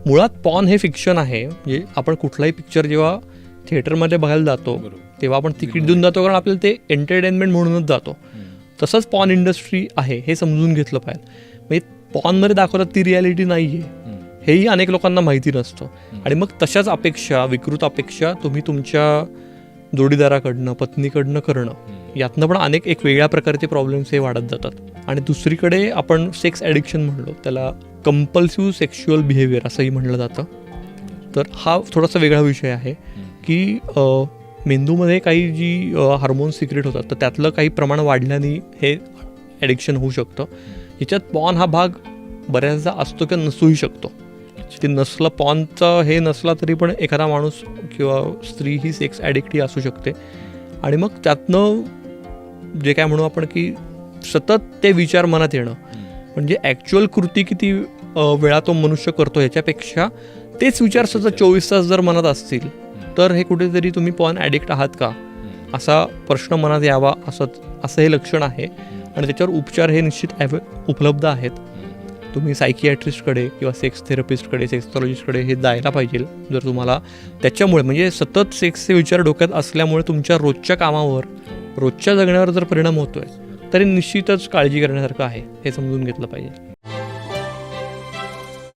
मुळात पॉर्न हे फिक्शन आहे. म्हणजे आपण कुठलाही पिक्चर जेव्हा थिएटरमध्ये बघायला जातो तेव्हा आपण तिकीट देऊन जातो, कारण आपल्याला ते एंटरटेनमेंट म्हणूनच जातो. तसंच पॉर्न इंडस्ट्री आहे हे समजून घेतलं पाहिजे. म्हणजे पॉर्नमध्ये दाखवतात ती रियालिटी नाही आहे, हेही अनेक लोकांना माहिती नसतं. आणि मग तशाच अपेक्षा, विकृत अपेक्षा तुम्ही तुमच्या जोडीदाराकडनं, पत्नीकडनं करणं, यातनं पण अनेक एक वेगळ्या प्रकारचे प्रॉब्लेम्स हे वाढत जातात. आणि दुसरीकडे आपण सेक्स ॲडिक्शन म्हणलो, त्याला कंपल्सिव्ह सेक्शुअल बिहेवियर असंही म्हणलं जातं. तर हा थोडासा वेगळा विषय आहे की मेंदूमध्ये काही जी हार्मोन्स सिक्रेट होतात, तर त्यातलं काही प्रमाण वाढल्याने हे ॲडिक्शन होऊ शकतं. ह्याच्यात पॉर्न हा भाग बऱ्याचदा असतो किंवा नसूही शकतो. ते नसलं, पॉर्नचं हे नसला तरी पण एखादा माणूस किंवा स्त्री ही सेक्स ॲडिक्टही असू शकते. आणि मग त्यातनं जे काय म्हणू आपण की सतत ते विचार मनात येणं, म्हणजे ॲक्च्युअल कृती किती वेळा तो मनुष्य करतो ह्याच्यापेक्षा तेच विचार सतत 24 तास जर मनात असतील तर हे कुठेतरी तुम्ही पॉर्न ॲडिक्ट आहात का असा प्रश्न मनात यावा, असं हे लक्षण आहे. आणि त्याच्यावर उपचार हे निश्चित उपलब्ध आहेत. तुम्ही सायकियाट्रिस्टकडे किंवा सेक्स थेरपिस्टकडे, सेक्सॉलॉजिस्टकडे हे जायला पाहिजे. जर तुम्हाला त्याच्यामुळे म्हणजे सतत सेक्सचे विचार डोक्यात असल्यामुळे तुमच्या रोजच्या कामावर, रोजच्या जगण्यावर जर परिणाम होतोय तरी निश्चितच काळजी करण्यासारखं आहे, हे समजून घेतलं पाहिजे.